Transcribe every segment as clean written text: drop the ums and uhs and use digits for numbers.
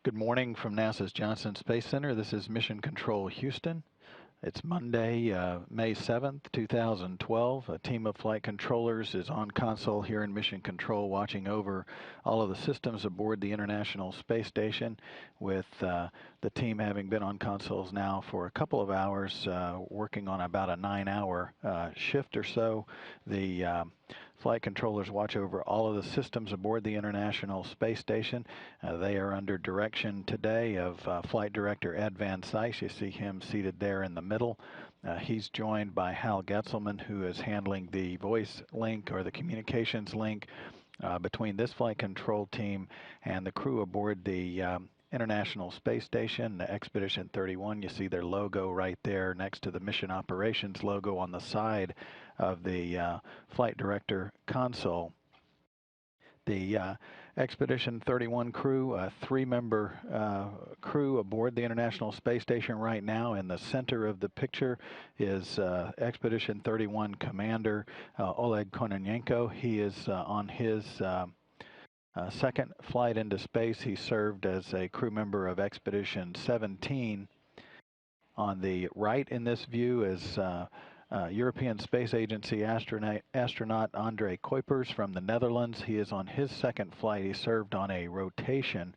Good morning from NASA's Johnson Space Center. This is Mission Control Houston. It's Monday, May 7th, 2012. A team of flight controllers is on console here in Mission Control watching over all of the systems aboard the International Space Station, with the team having been on consoles now for a couple of hours, working on about a 9-hour shift or so. The flight controllers watch over all of the systems aboard the International Space Station. They are under direction today of Flight Director Ed Van Cise. You see him seated there in the middle. He's joined by Hal Getzelman, who is handling the voice link or the communications link between this flight control team and the crew aboard the International Space Station, Expedition 31. You see their logo right there next to the Mission Operations logo on the side of the Flight Director console. The Expedition 31 crew, a three-member crew aboard the International Space Station right now. In the center of the picture is Expedition 31 Commander Oleg Kononenko. He is on his second flight into space. He served as a crew member of Expedition 17. On the right in this view is European Space Agency astronaut André Kuipers from the Netherlands. He is on his second flight. He served on a rotation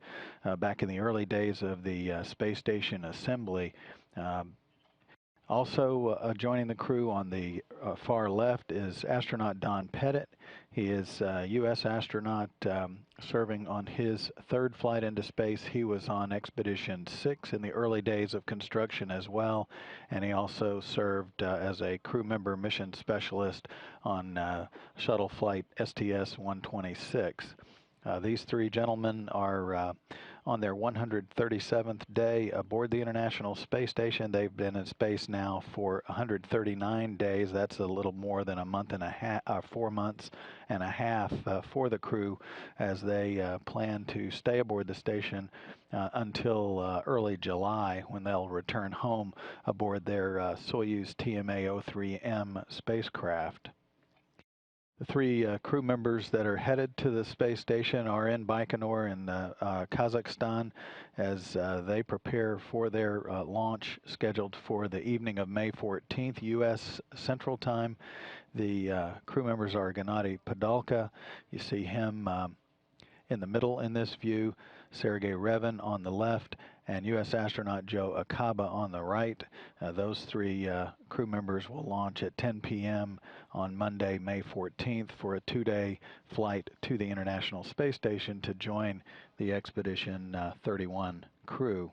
back in the early days of the space station assembly. Also joining the crew on the far left is astronaut Don Pettit. He is a U.S. astronaut serving on his third flight into space. He was on Expedition 6 in the early days of construction as well, and he also served as a crew member mission specialist on shuttle flight STS-126. These three gentlemen are on their 137th day aboard the International Space Station. They've been in space now for 139 days. That's a little more than a month and a half, 4 months and a half for the crew, as they plan to stay aboard the station until early July, when they'll return home aboard their Soyuz TMA-03M spacecraft. The three crew members that are headed to the space station are in Baikonur in Kazakhstan, as they prepare for their launch scheduled for the evening of May 14th, U.S. Central Time. The crew members are Gennady Padalka. You see him in the middle in this view, Sergei Revin on the left, and U.S. astronaut Joe Akaba on the right. Those three crew members will launch at 10 p.m. on Monday, May 14th, for a 2-day flight to the International Space Station to join the Expedition 31 crew.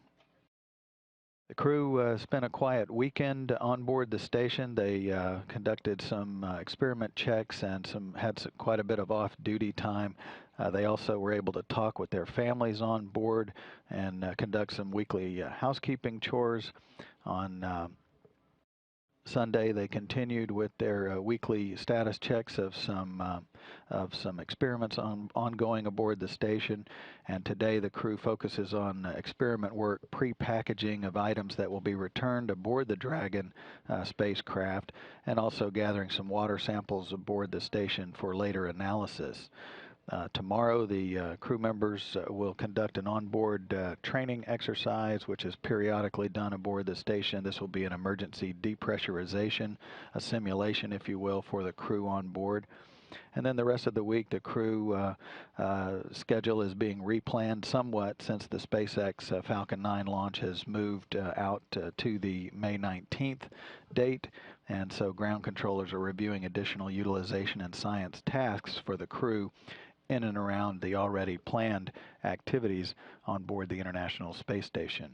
The crew spent a quiet weekend on board the station. They conducted some experiment checks and had quite a bit of off-duty time. They also were able to talk with their families on board and conduct some weekly housekeeping chores. On Sunday, they continued with their weekly status checks of some experiments ongoing aboard the station. And today, the crew focuses on experiment work, pre-packaging of items that will be returned aboard the Dragon spacecraft, and also gathering some water samples aboard the station for later analysis. Tomorrow, the crew members will conduct an onboard training exercise, which is periodically done aboard the station. This will be an emergency depressurization, a simulation, if you will, for the crew on board. And then the rest of the week, the crew schedule is being replanned somewhat, since the SpaceX Falcon 9 launch has moved out to the May 19th date. And so ground controllers are reviewing additional utilization and science tasks for the crew in and around the already planned activities on board the International Space Station.